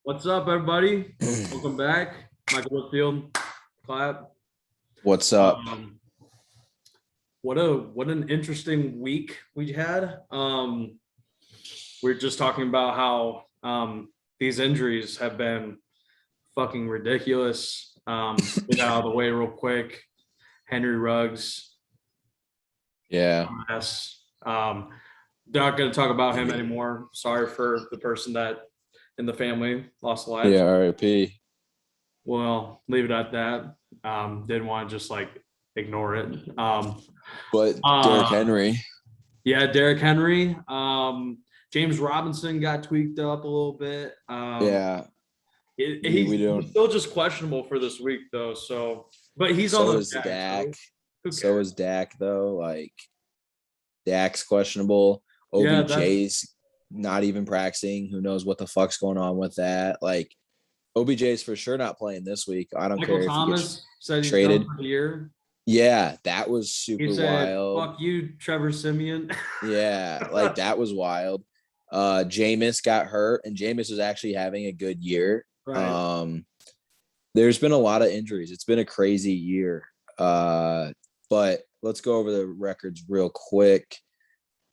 What's up, everybody? Welcome back. Michael Whitfield, clap. What's up? What an interesting week we had. We're just talking about how these injuries have been fucking ridiculous. Get out of the way real quick. Henry Ruggs, Yeah. yes. Not going to talk about him anymore. Sorry for the person that in the family lost a life. Yeah, RIP. Well, leave it at that. Didn't want to just like ignore it. But Derrick Henry. Yeah, Derrick Henry. James Robinson got tweaked up a little bit. Yeah. He's still just questionable for this week though. So, but he's on the Dak. So is Dak though. Like Dak's questionable. OBJ's not even practicing. Who knows what the fuck's going on with that? Like OBJ's for sure not playing this week. I don't care Thomas if he gets said he's traded done for the year. Yeah, that was super wild. Fuck you, Trevor Siemian. Yeah, like that was wild. Jameis got hurt, and Jameis was actually having a good year. Right. There's been a lot of injuries. It's been a crazy year. But let's go over the records real quick.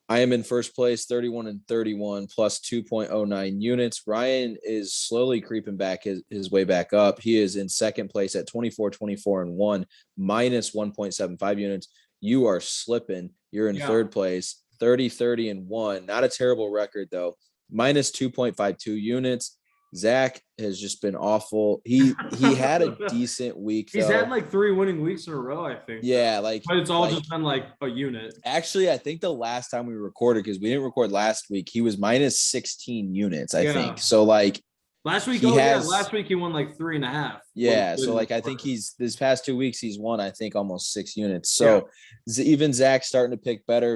I am in first place, 31-31 plus 2.09 units. Ryan is slowly creeping back his way back up. He is in second place at 24-24-1 minus 1.75 units. You are slipping. You're in third place, 30-30-1. Not a terrible record though. Minus 2.52 units. Zach has just been awful. He had a decent week. He's had like 3 winning weeks in a row, I think. Yeah, but it's all just been like a unit. Actually, I think the last time we recorded, because we didn't record last week, he was minus 16 units, I think. So like last week, last week he won like 3.5. Yeah, so like I think this past 2 weeks he's won, I think, almost 6 units. So even Zach's starting to pick better.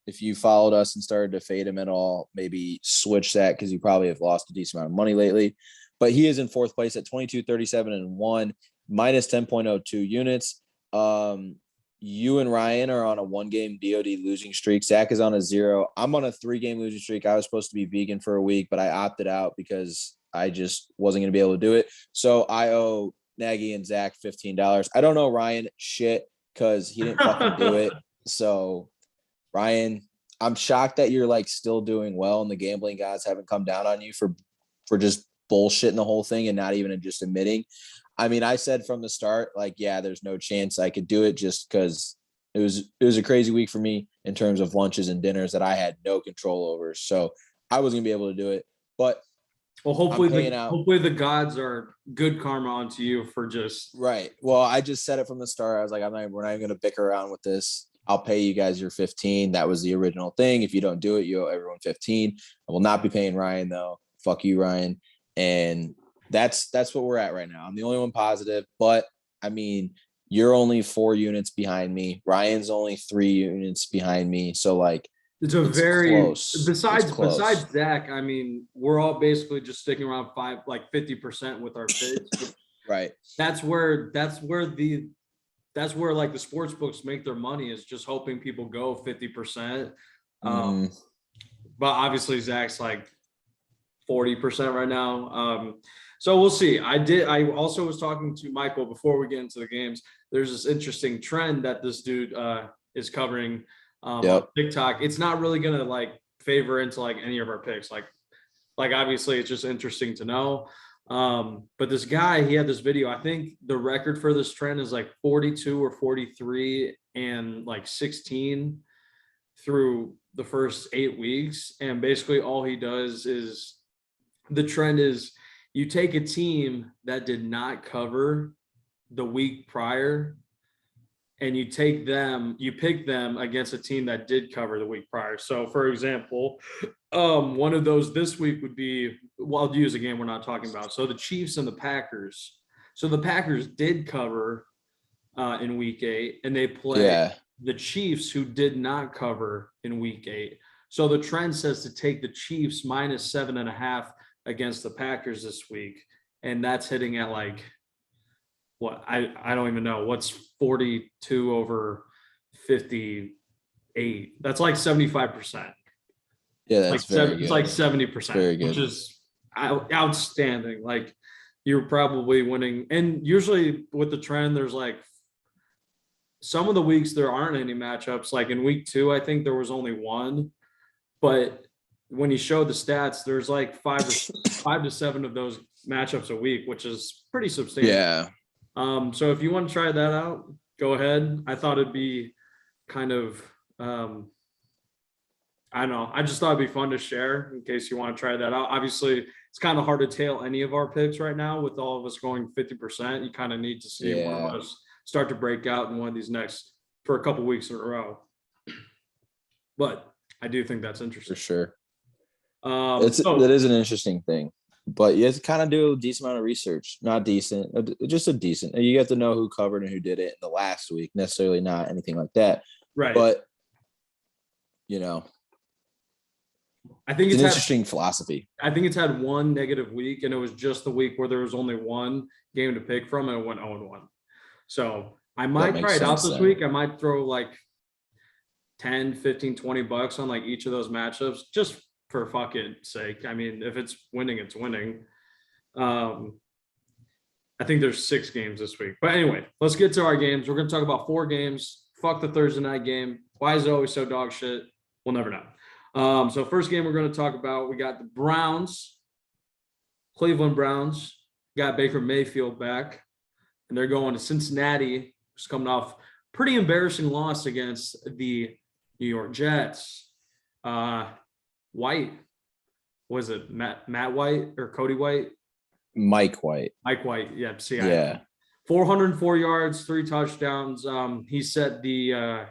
If you followed us and started to fade him at all, maybe switch that because you probably have lost a decent amount of money lately. But he is in fourth place at 22-37-1 minus 10.02 units. You and Ryan are on a 1-game DOD losing streak. Zach is on a 0. I'm on a 3-game losing streak. I was supposed to be vegan for a week, but I opted out because I just wasn't going to be able to do it. So I owe Nagy and Zach $15. I don't know Ryan shit because he didn't fucking do it. So Ryan, I'm shocked that you're like still doing well and the gambling gods haven't come down on you for just bullshitting the whole thing and not even just admitting. I mean, I said from the start, like, yeah, there's no chance I could do it just because it was a crazy week for me in terms of lunches and dinners that I had no control over. So I wasn't gonna be able to do it. But hopefully the gods are good karma onto you for just right. Well, I just said it from the start. I was like, we're not even gonna bicker around with this. I'll pay you guys your 15. That was the original thing. If you don't do it, you owe everyone 15. I will not be paying Ryan though. Fuck you, Ryan. And that's what we're at right now. I'm the only one positive, but I mean, you're only 4 units behind me. Ryan's only 3 units behind me. So like, it's very close. Besides Zach, I mean, we're all basically just sticking around 50% with our picks. Right. That's where like the sports books make their money, is just hoping people go 50%. But obviously Zach's like 40% right now. So we'll see. I also was talking to Michael before we get into the games. There's this interesting trend that this dude is covering on TikTok. It's not really gonna like favor into like any of our picks. Like obviously it's just interesting to know. But this guy, he had this video. I think the record for this trend is like 42 or 43 and like 16 through the first 8 weeks. And basically all he does is, the trend is, you take a team that did not cover the week prior and you pick them against a team that did cover the week prior. So for example, one of those this week would be, well, I'll use a game we're not talking about. So the Chiefs and the Packers. So the Packers did cover in week 8 and they play the Chiefs, who did not cover in week 8. So the trend says to take the Chiefs minus 7.5 against the Packers this week. And that's hitting at like, what, I don't even know, what's 42 over 58. That's like 75%. Yeah, that's very good. It's like 70%, very good. which is outstanding. Like you're probably winning. And usually with the trend, there's like some of the weeks there aren't any matchups. Like in week 2, I think there was only one. But when he showed the stats, there's like 5 to 7 of those matchups a week, which is pretty substantial. Yeah. So if you want to try that out, go ahead. I thought it'd be kind of I don't know. I just thought it'd be fun to share in case you want to try that out. Obviously, it's kind of hard to tail any of our picks right now with all of us going 50%. You kind of need to see one of us start to break out in one of these next for a couple weeks in a row. But I do think that's interesting. For sure. That is an interesting thing. But you have to kind of do a decent amount of research. Not decent, just a decent. You have to know who covered and who did it in the last week, necessarily not anything like that. Right. But, I think it's an interesting philosophy. I think it's had one negative week, and it was just the week where there was only one game to pick from, and it went 0-1. So I might try it out this week. I might throw like 10, 15, $20 on like each of those matchups just for fucking sake. I mean, if it's winning, it's winning. I think there's 6 games this week. But anyway, let's get to our games. We're going to talk about 4 games. Fuck the Thursday night game. Why is it always so dog shit? We'll never know. So first game we're going to talk about, we got the Browns, Cleveland Browns, got Baker Mayfield back, and they're going to Cincinnati, who's coming off pretty embarrassing loss against the New York Jets. White, was it Matt White or Cody White? Mike White. Mike White, yeah. See, yeah. 404 yards, 3 touchdowns. He set the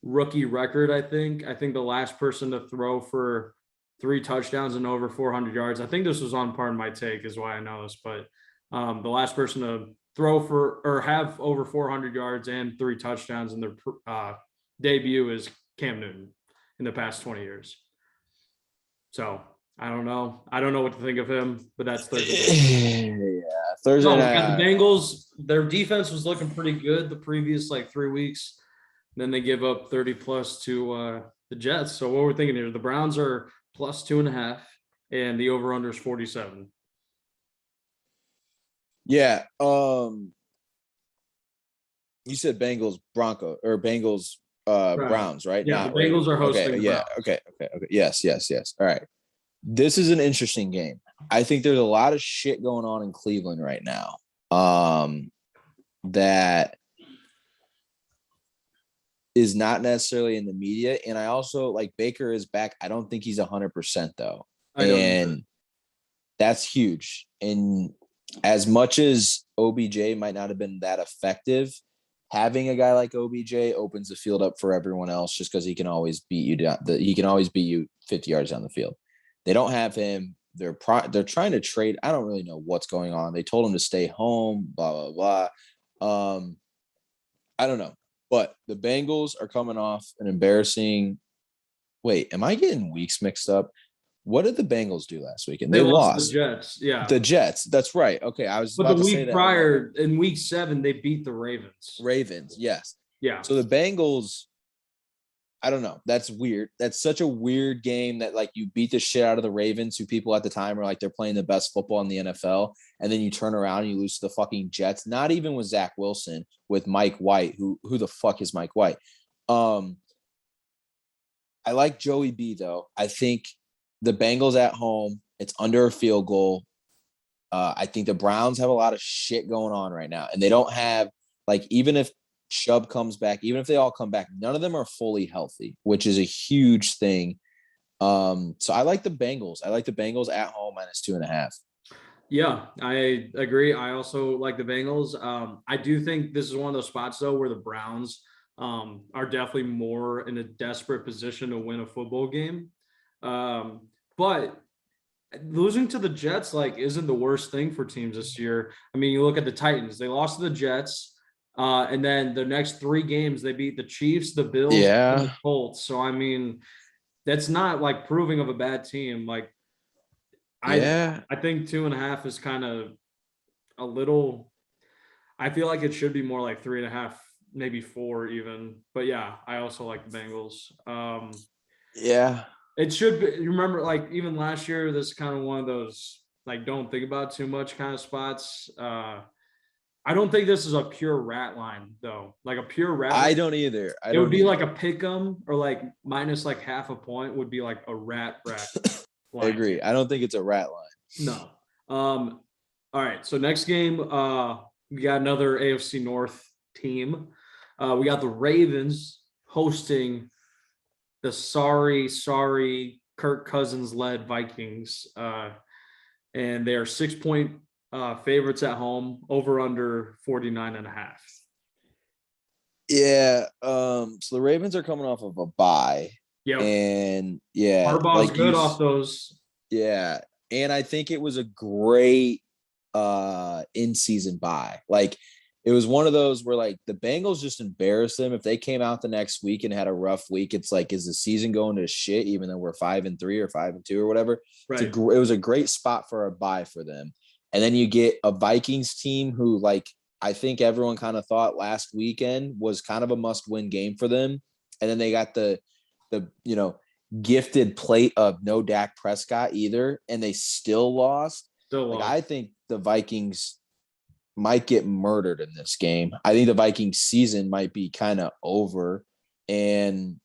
rookie record, I think. I think the last person to throw for 3 touchdowns and over 400 yards. I think this was on Pardon My Take is why I know this, but the last person to throw for or have over 400 yards and 3 touchdowns in their debut is Cam Newton in the past 20 years. So I don't know. I don't know what to think of him, but that's Thursday. Yeah, Thursday night. The Bengals, their defense was looking pretty good the previous like 3 weeks. Then they give up 30 plus to the Jets. So what we're thinking here, the Browns are plus 2.5 and the over under is 47. Yeah. You said Bengals Browns, right? Yeah, the Bengals are hosting. Okay, yeah. Okay. Yes. All right. This is an interesting game. I think there's a lot of shit going on in Cleveland right now. That is not necessarily in the media. And I also like Baker is back. I don't think he's 100% though. And that's huge. And as much as OBJ might not have been that effective, having a guy like OBJ opens the field up for everyone else just because he can always beat you down. He can always beat you 50 yards down the field. They don't have him. They're trying to trade. I don't really know what's going on. They told him to stay home, blah, blah, blah. I don't know. But the Bengals are coming off an embarrassing. Wait, am I getting weeks mixed up? What did the Bengals do last week? And they lost. The Jets, yeah. The Jets. That's right. Okay, I was. But the week prior, in week 7, they beat the Ravens. Ravens, yes. Yeah. So the Bengals, I don't know. That's weird. That's such a weird game that like you beat the shit out of the Ravens, who people at the time were like they're playing the best football in the NFL, and then you turn around and you lose to the fucking Jets. Not even with Zach Wilson, with Mike White. Who the fuck is Mike White? I like Joey B though. I think the Bengals at home, it's under a field goal. I think the Browns have a lot of shit going on right now, and they don't have like even if Chubb comes back, even if they all come back, none of them are fully healthy, which is a huge thing. So I like the Bengals. I like the Bengals at home -2.5. Yeah, I agree. I also like the Bengals. I do think this is one of those spots though where the Browns are definitely more in a desperate position to win a football game. But losing to the Jets like isn't the worst thing for teams this year. I mean, you look at the Titans, they lost to the Jets, and then the next 3 games they beat the Chiefs, the Bills, and the Colts. So I mean, that's not like proving of a bad team. Like I think 2.5 is kind of a little. I feel like it should be more like 3.5, maybe 4 even. But yeah, I also like the Bengals. Yeah. It should be. You remember, like even last year, this is kind of one of those like don't think about too much kind of spots. I don't think this is a pure rat line though. Like a pure rat I line, don't either. it would be like a pick 'em or like minus like half a point would be like a rat I line. agree. I don't think it's a rat line. No. All right. So next game, we got another AFC North team. We got the Ravens hosting the sorry Kirk Cousins led Vikings. And they are 6-point favorites at home, over under 49.5. Yeah. So the Ravens are coming off of a bye. Yep. And yeah, Harbaugh's good off those. Yeah. And I think it was a great in-season bye. Like it was one of those where like the Bengals just embarrassed them. If they came out the next week and had a rough week, it's like, is the season going to shit? Even though we're 5-3 or 5-2 or whatever. Right. It was a great spot for a bye for them. And then you get a Vikings team who, like, I think everyone kind of thought last weekend was kind of a must-win game for them. And then they got the gifted plate of no Dak Prescott either, and they still lost. I think the Vikings might get murdered in this game. I think the Vikings season might be kind of over, and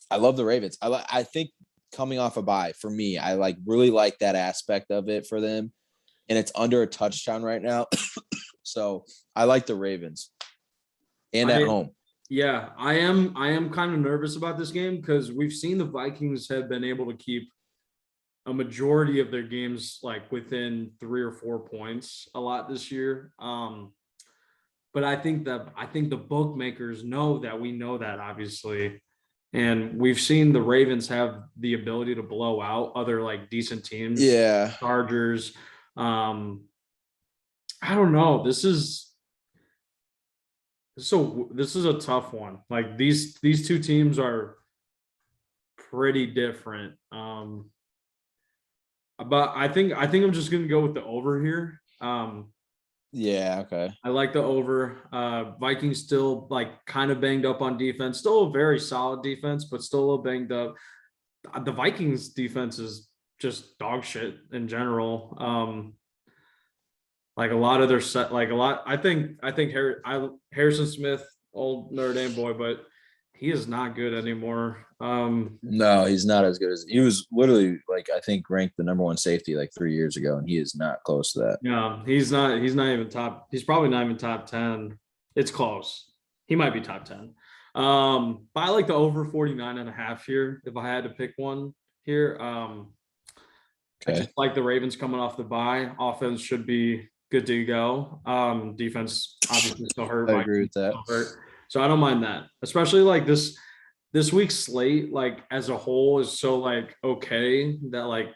I love the Ravens. I think coming off a bye for me, I really like that aspect of it for them, and it's under a touchdown right now. So I like the Ravens and at home. Yeah, I am kind of nervous about this game because we've seen the Vikings have been able to keep a majority of their games like within 3 or 4 points a lot this year. But I think the bookmakers know that we know that, obviously. And we've seen the Ravens have the ability to blow out other like decent teams. Yeah. Chargers. I don't know. This is a tough one. Like these two teams are pretty different. But I think I'm just gonna go with the over here. Yeah, okay. I like the over. Vikings still like kind of banged up on defense. Still a very solid defense, but still a little banged up. The Vikings defense is just dog shit in general. Like a lot of their set, like a lot. I think Harrison Smith, old Notre Dame boy, but he is not good anymore. No, he's not as good as he was. Literally, like I think ranked the number 1 safety like 3 years ago, and he is not close to that. Yeah, he's not even top. He's probably not even top 10. It's close. He might be top 10. But I like the over 49.5 here. If I had to pick one here, I just like the Ravens coming off the bye. Offense should be good to go. Defense obviously still hurt. I agree with that. So I don't mind that, especially like this week's slate, like as a whole, is so like okay that like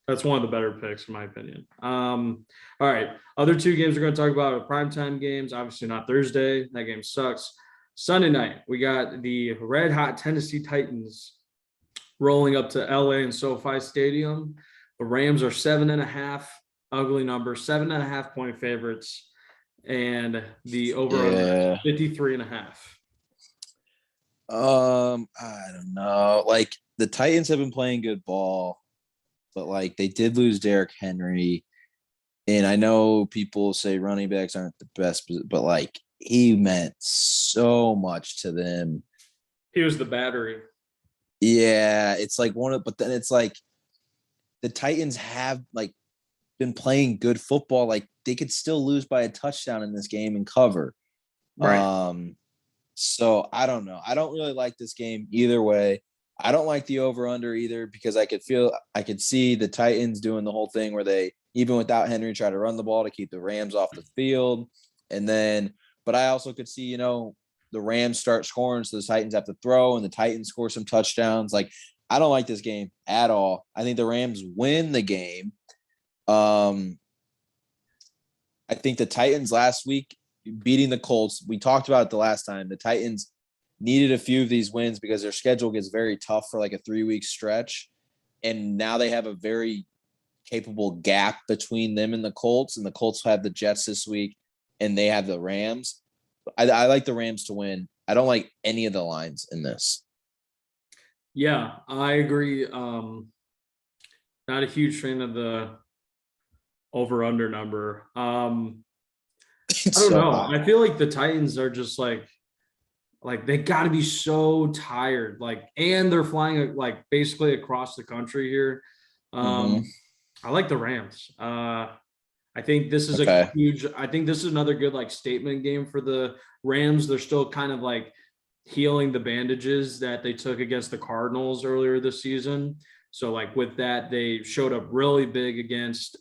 that's one of the better picks in my opinion. All right, other 2 games we're going to talk about are primetime games. Obviously not Thursday. That game sucks. Sunday night, we got the red hot Tennessee Titans rolling up to LA and SoFi Stadium. The Rams are 7.5, ugly number, 7.5 point favorites, and the over 53.5. I don't know. Like the Titans have been playing good ball, but like they did lose Derrick Henry. And I know people say running backs aren't the best, but like he meant so much to them. He was the battery. Yeah, it's like but then it's like the Titans have like been playing good football. Like they could still lose by a touchdown in this game and cover. Right. So I don't know. I don't really like this game either way. I don't like the over under either because I could see the Titans doing the whole thing where they, even without Henry, try to run the ball to keep the Rams off the field. And then, but I also could see, the Rams start scoring, so the Titans have to throw and the Titans score some touchdowns. Like, I don't like this game at all. I think the Rams win the game. I think the Titans last week beating the Colts, we talked about it the last time. The Titans needed a few of these wins because their schedule gets very tough for like a 3-week stretch. And now they have a very capable gap between them and the Colts. And the Colts have the Jets this week and they have the Rams. I like the Rams to win. I don't like any of the lines in this. Yeah, I agree. not a huge fan of the over under number. I don't know. I feel like the Titans are just like they got to be so tired, and they're flying like basically across the country here. I like the Rams. I think this is Okay. I think this is another good like statement game for the Rams. They're still kind of like healing the bandages that they took against the Cardinals earlier this season. So like with that, they showed up really big against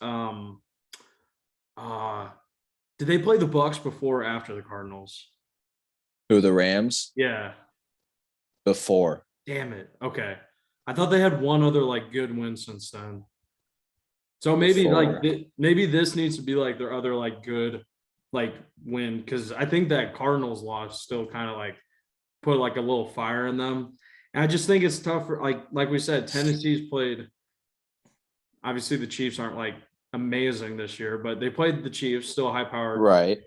did they play the Bucs before or after the Cardinals? Who, the Rams? Yeah. Before. Damn it. Okay. I thought they had one other like good win since then. So maybe Before. maybe this needs to be like their other like good like win, because I think that Cardinals loss still kind of like put like a little fire in them. And I just think it's tough for like we said, Tennessee's played. Obviously, the Chiefs aren't like amazing this year, but they played the Chiefs, still high powered. Right.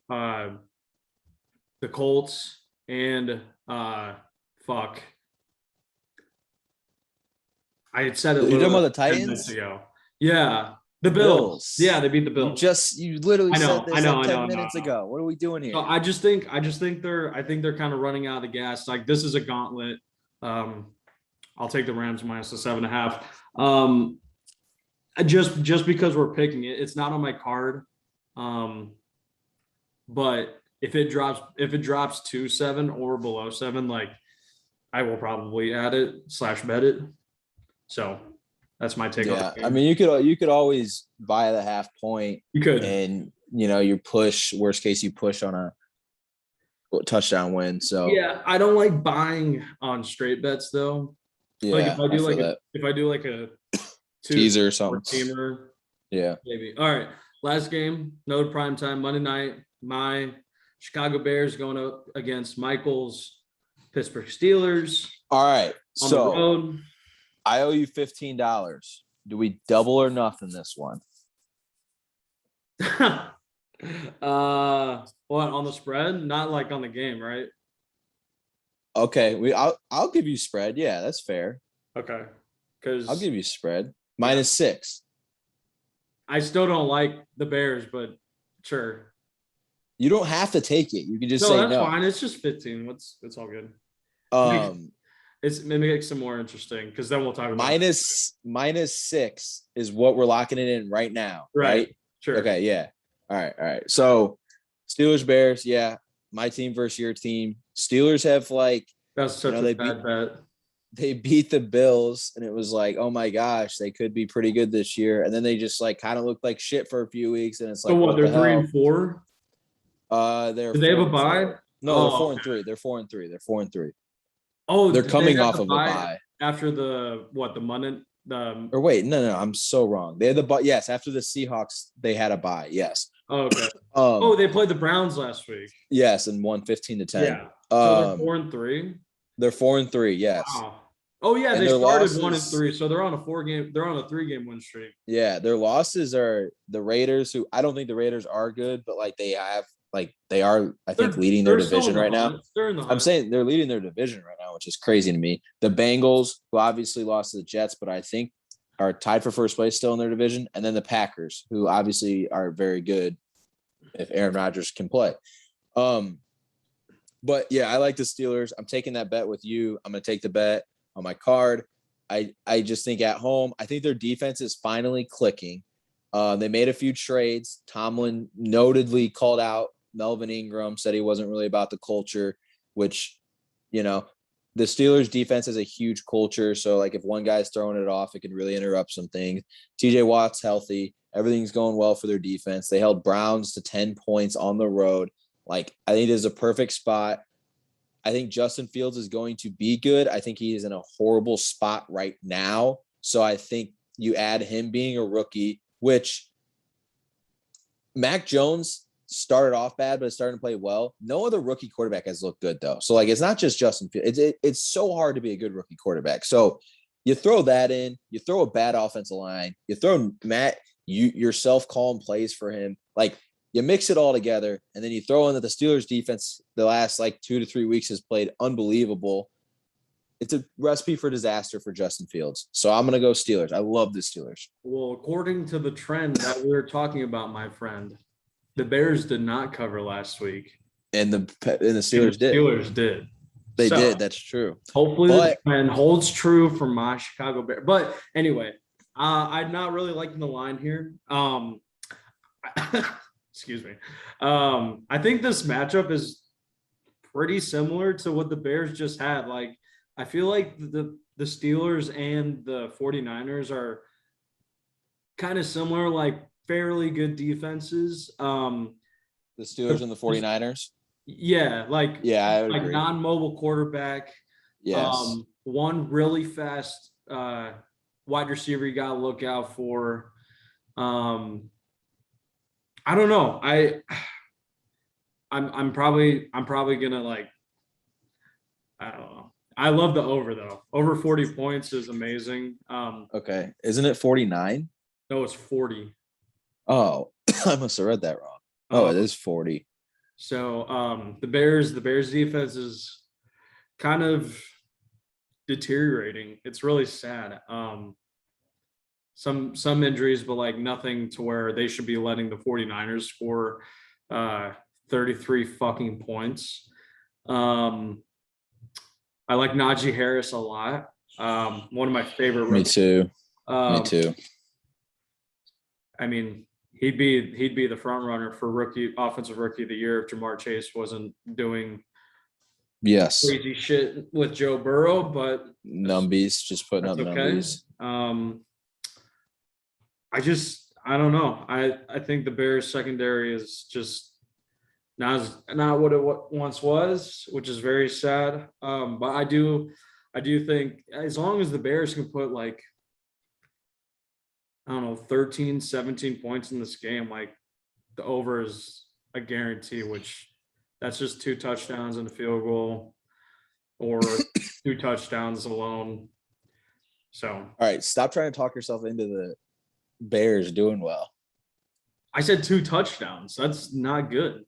The Colts and fuck. I had said it. You're talking about the 10 minutes Titans? ago. Yeah, the Bills. Yeah, they beat the Bills. You literally said this like 10 I minutes ago. What are we doing here? So I think they're kind of running out of the gas. Like this is a gauntlet. I'll take the Rams minus the 7.5. Just because we're picking it, it's not on my card. But if it drops to 7 or below 7, like I will probably add it / bet it. So that's my take. Yeah, I mean, you could always buy the half point. You could, and you push. Worst case, you push on a touchdown win. So yeah, I don't like buying on straight bets though. Yeah, like if I do like a teaser or something, teamer, yeah, maybe. All right, last game, no prime time, Monday night. My Chicago Bears going up against Michael's Pittsburgh Steelers. All right, on the road. I owe you $15. Do we double or nothing this one? What, on the spread? Not like on the game, right? Okay, I'll give you spread. Yeah, that's fair. Okay, because I'll give you spread -6. I still don't like the Bears, but sure. You don't have to take it. You can just say no. That's fine. It's just 15. It's all good. It's maybe some more interesting because then we'll talk about -6 is what we're locking it in right now. Right? Sure. Okay. Yeah. All right. So Steelers, Bears. Yeah. My team versus your team. Steelers have that's such a bad bet. They beat the Bills and it was like, oh my gosh, they could be pretty good this year. And then they just kind of looked like shit for a few weeks. And it's like, so what they're 3-4? Do they have a bye? No, they're 4-3. They're 4-3. They're 4-3. Oh, they're coming off of a bye after the Monday. Or wait, no, I'm so wrong. They had the bye. Yes, after the Seahawks, they had a bye. Yes. Oh, okay. They played the Browns last week. Yes, and won 15-10. Yeah. So they're 4-3. They're 4-3. Yes. Wow. Oh yeah, and they started 1-3, so they're on a 3-game win streak. Yeah, their losses are the Raiders, who I don't think the Raiders are good, but they are, I think, leading their division right now. I'm saying they're leading their division right now, which is crazy to me. The Bengals, who obviously lost to the Jets, but I think are tied for first place still in their division, and then the Packers, who obviously are very good if Aaron Rodgers can play. But yeah, I like the Steelers. I'm taking that bet with you. I'm going to take the bet on my card. I just think at home, I think their defense is finally clicking. They made a few trades. Tomlin notedly called out Melvin Ingram, said he wasn't really about the culture, which, the Steelers defense has a huge culture. So if one guy's throwing it off, it can really interrupt some things. TJ Watt's healthy. Everything's going well for their defense. They held Browns to 10 points on the road. I think it is a perfect spot. I think Justin Fields is going to be good. I think he is in a horrible spot right now. So I think you add him being a rookie, which Mac Jones started off bad, but is starting to play well. No other rookie quarterback has looked good, though. So, it's not just Justin Fields. It's so hard to be a good rookie quarterback. So you throw that in. You throw a bad offensive line. You throw Matt, yourself calling plays for him. You mix it all together, and then you throw in that the Steelers defense the last 2 to 3 weeks has played unbelievable. it's a recipe for disaster for Justin Fields. So I'm gonna go Steelers. I love the Steelers. Well, according to the trend that we were talking about, my friend, the Bears did not cover last week. And the Steelers did. Steelers did. They did. That's true. Hopefully the trend holds true for my Chicago Bears. But anyway, I'm not really liking the line here. Excuse me. I think this matchup is pretty similar to what the Bears just had. Like, I feel like the Steelers and the 49ers are kind of similar, like fairly good defenses. The Steelers and the 49ers. Yeah, like I would agree. Non-mobile quarterback. Yes. One really fast wide receiver you gotta look out for. I don't know. I'm probably gonna like, I don't know. I love the over though. Over 40 points is amazing. Okay. Isn't it 49? No, it's 40. Oh, I must have read that wrong. Oh, it is 40. So the Bears defense is kind of deteriorating. It's really sad. Some injuries, but like nothing to where they should be letting the 49ers score 33 fucking points. I like Najee Harris a lot. One of my favorite. Me too. Me too. I mean, he'd be the front runner for offensive rookie of the year if Jamar Chase wasn't doing crazy shit with Joe Burrow, but numbies, just putting up numbies. I don't know. I think the Bears secondary is just not what it once was, which is very sad. But I do think as long as the Bears can put like, I don't know, 13, 17 points in this game, like the over is a guarantee, which that's just 2 touchdowns and a field goal or 2 touchdowns alone. So, all right, stop trying to talk yourself into the Bears doing well. I said 2 touchdowns. That's not good.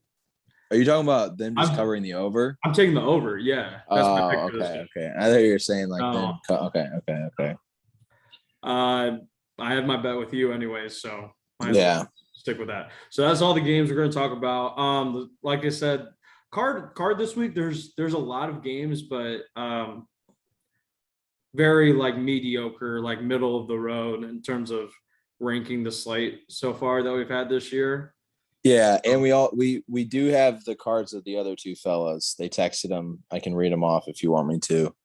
Are you talking about them just covering the over? I'm taking the over. Yeah. That's okay. I thought you were saying like them. Okay. I have my bet with you anyways, so yeah, stick with that. So that's all the games we're going to talk about. Like I said, card this week. There's a lot of games, but very like mediocre, like middle of the road in terms of ranking the slate so far that we've had this year. Yeah, and we do have the cards of the other 2 fellas. They texted them. I can read them off if you want me to.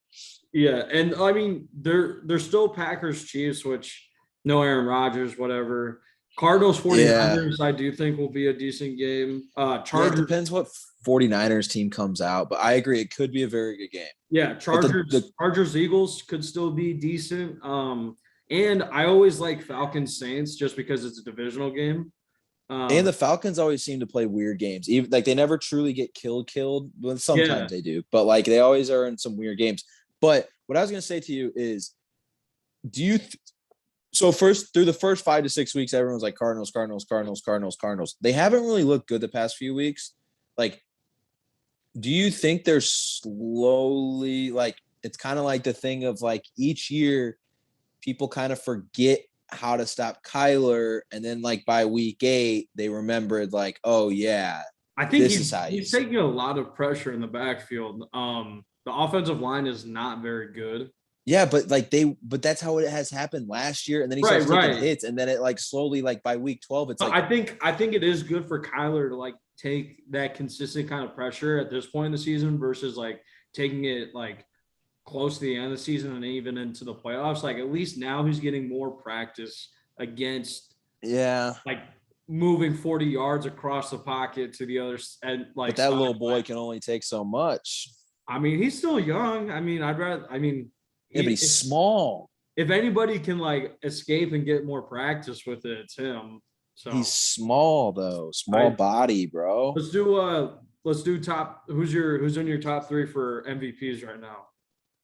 Yeah, and I mean they're still Packers Chiefs, which no Aaron Rodgers, whatever. Cardinals 49ers, I do think will be a decent game. Chargers, it depends what 49ers team comes out, but I agree it could be a very good game. Yeah, Chargers Eagles could still be decent. And I always like Falcons Saints just because it's a divisional game. And the Falcons always seem to play weird games. Even like they never truly get killed, but sometimes they do. But like they always are in some weird games. But what I was going to say to you is, so first through the first 5 to 6 weeks, everyone was like Cardinals. They haven't really looked good the past few weeks. Like, do you think they're slowly like it's kind of like the thing of like each year people kind of forget how to stop Kyler, and then like by week 8 they remembered like, oh yeah, I think he's taking a lot of pressure in the backfield. The offensive line is not very good. Yeah, but that's how it has happened last year, and then he starts taking hits, and then it like slowly like by week 12 it's like I think it is good for Kyler to like take that consistent kind of pressure at this point in the season versus like taking it like close to the end of the season and even into the playoffs. Like at least now he's getting more practice against like moving 40 yards across the pocket to the other and like but that little boy can only take so much. I mean, he's still young. I mean, but he's small. If anybody can like escape and get more practice with it, it's him. So he's small though, body, bro. Let's do top. Who's in your top 3 for MVPs right now?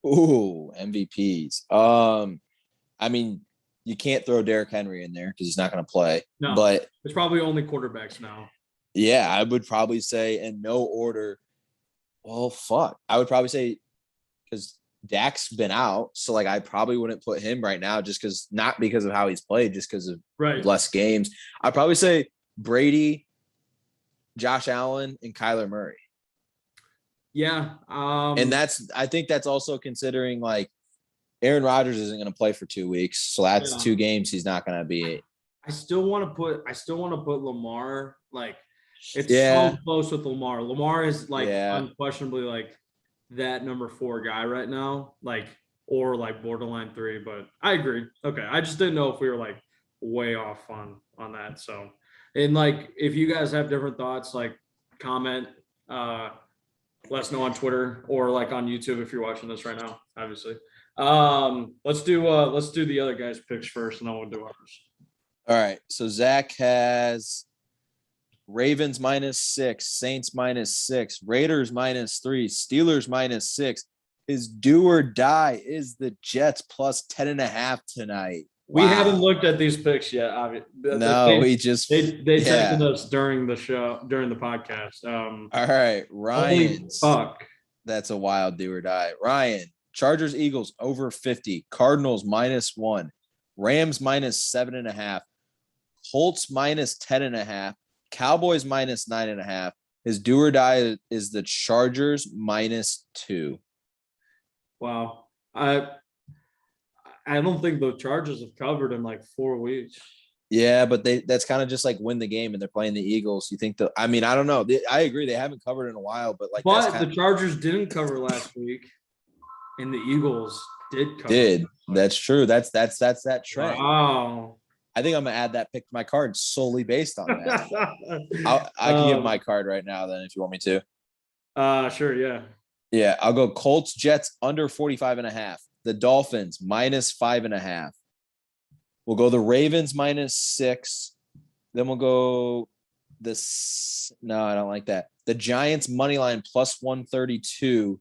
Ooh, MVPs. I mean, you can't throw Derrick Henry in there because he's not going to play. No, but it's probably only quarterbacks now. Yeah, I would probably say in no order. Well, fuck. I would probably say because Dak's been out, so like I probably wouldn't put him right now not because of how he's played, just because of less games. I'd probably say Brady, Josh Allen, and Kyler Murray. Yeah. And I think that's also considering like Aaron Rodgers isn't going to play for 2 weeks. So that's 2 games he's not going to be. I still want to put Lamar, like it's so close with Lamar. Lamar is like unquestionably like that number 4 guy right now, like, or like borderline 3, but I agree. Okay. I just didn't know if we were like way off on that. So, and like, if you guys have different thoughts, like comment, let us know on Twitter or like on YouTube if you're watching this right now, obviously. Let's do the other guys' picks first, and then we'll do ours. All right. So Zach has Ravens -6, Saints -6, Raiders -3, Steelers -6. His do or die is the Jets +10.5 tonight. Wow. We haven't looked at these picks yet. Obviously. No, they texted us during the podcast. All right, Ryan. Fuck. That's a wild do or die. Ryan, Chargers Eagles over 50, Cardinals -1, Rams -7.5, Colts -10.5, Cowboys -9.5. His do or die is the Chargers -2. Wow. I don't think the Chargers have covered in like 4 weeks. Yeah, but that's kind of just like win the game and they're playing the Eagles. You think I don't know. I agree. They haven't covered in a while, but like, the Chargers didn't cover last week and the Eagles did cover. That's true. That's that trend. Wow. I think I'm going to add that pick to my card solely based on that. I can give my card right now then if you want me to. Sure. Yeah. Yeah. I'll go Colts, Jets under 45.5. The Dolphins -5.5. We'll go the Ravens -6. Then we'll go no, I don't like that. The Giants money line +132.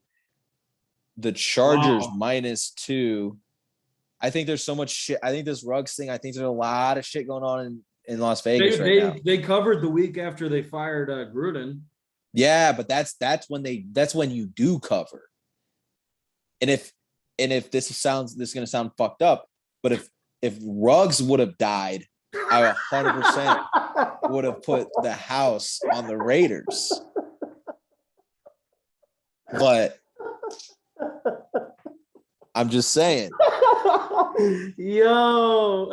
The Chargers -2. I think there's so much shit. I think this Ruggs thing, I think there's a lot of shit going on in Las Vegas right now. They covered the week after they fired Gruden. Yeah, but that's when you do cover. And if this is going to sound fucked up, but if Ruggs would have died, I 100% would have put the house on the Raiders. But I'm just saying. Yo.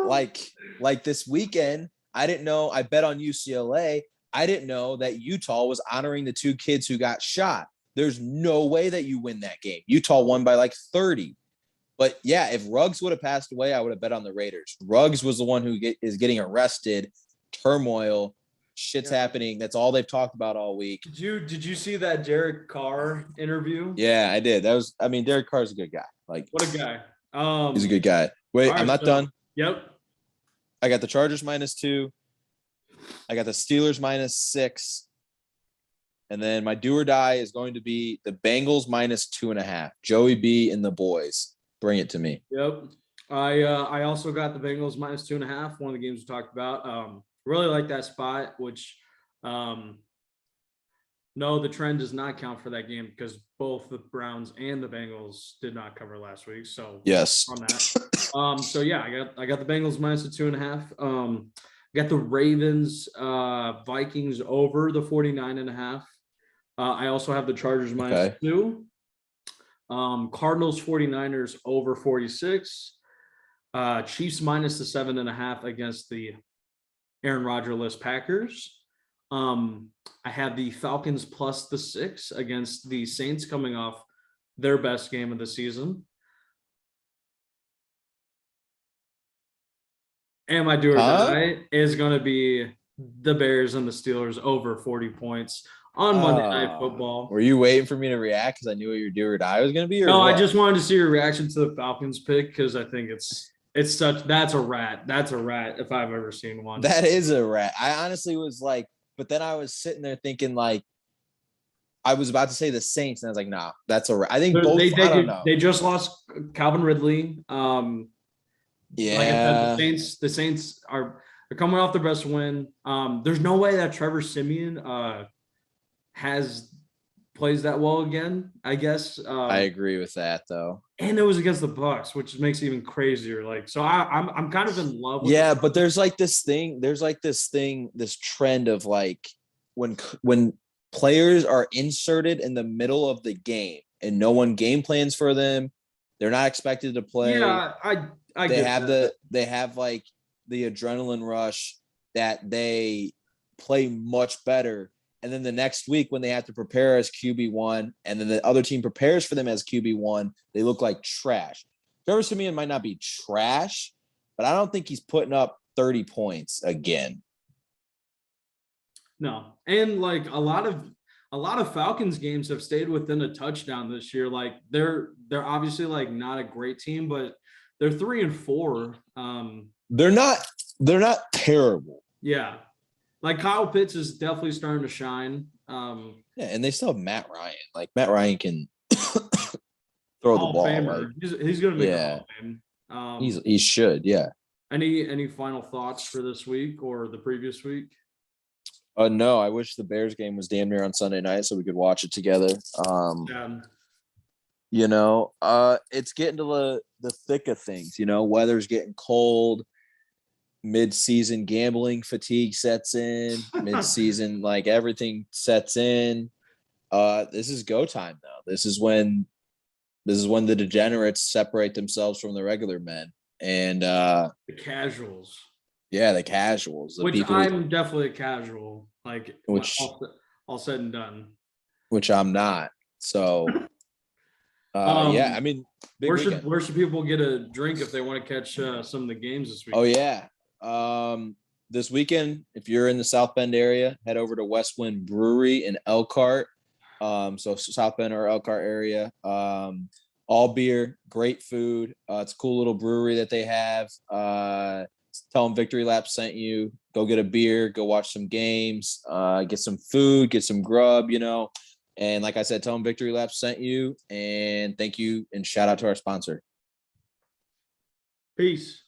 like this weekend, I didn't know. I bet on UCLA. I didn't know that Utah was honoring the 2 kids who got shot. There's no way that you win that game. Utah won by like 30. But yeah, if Ruggs would have passed away, I would have bet on the Raiders. Ruggs was the one who is getting arrested. Turmoil, shit's happening. That's all they've talked about all week. Did you see that Derek Carr interview? Yeah, I did. Derek Carr's a good guy. Like, what a guy. He's a good guy. Wait, I'm not done. Yep. I got the Chargers -2. I got the Steelers -6. And then my do or die is going to be the Bengals -2.5. Joey B and the boys. Bring it to me. Yep. I also got the Bengals -2.5. One of the games we talked about. Really like that spot, which no, the trend does not count for that game because both the Browns and the Bengals did not cover last week. So yes, on that. So yeah, I got the Bengals -2.5. Got the Ravens Vikings over the 49.5. I also have the Chargers -2. Cardinals 49ers over 46. Chiefs -7.5 against the Aaron Rodgers-less Packers. I have the Falcons +6 against the Saints coming off their best game of the season. And my do or die is going to be the Bears and the Steelers over 40 points on Monday Night Football. Were you waiting for me to react because I knew what your do or die was going to be? No, what? I just wanted to see your reaction to the Falcons pick because I think that's a rat. That's a rat if I've ever seen one. That is a rat. I honestly was like, but then I was sitting there thinking like, I was about to say the Saints, and I was like, nah, that's a rat. I think both. I don't know. They just lost Calvin Ridley. Yeah, like I said, the Saints are coming off their best win. There's no way that Trevor Siemian has plays that well again, I guess. I agree with that though. And it was against the Bucks, which makes it even crazier. Like, so I'm kind of in love with Yeah, but there's like this thing, this trend of like when players are inserted in the middle of the game and no one game plans for them, they're not expected to play. Yeah, I They get have that. they have like the adrenaline rush that they play much better. And then the next week when they have to prepare as QB1 and then the other team prepares for them as QB1, they look like trash. Trevor Siemian might not be trash, but I don't think he's putting up 30 points again. No. And like a lot of Falcons games have stayed within a touchdown this year. Like they're obviously like not a great team, but they're 3-4. They're not terrible. Yeah. Like Kyle Pitts is definitely starting to shine. Yeah, and they still have Matt Ryan. Like Matt Ryan can throw the ball. Like, he's gonna make a Hall of Fame. He should, yeah. Any final thoughts for this week or the previous week? No, I wish the Bears game was damn near on Sunday night so we could watch it together. You know, it's getting to the thick of things. You know, weather's getting cold. Mid-season gambling fatigue sets in. Mid-season, like everything sets in. This is go time now. This is when the degenerates separate themselves from the regular men and the casuals. Yeah, the casuals. Which I'm definitely a casual. Like all said and done. Which I'm not. So yeah, I mean, where should people get a drink if they want to catch some of the games this week? Oh yeah. This weekend, if you're in the South Bend area, head over to Westwind Brewery in Elkhart. So South Bend or Elkhart area. All beer, great food. It's a cool little brewery that they have. Tell them Victory Lap sent you. Go get a beer, go watch some games, get some food, get some grub, you know. And like I said, tell them Victory Lap sent you. And thank you and shout out to our sponsor. Peace.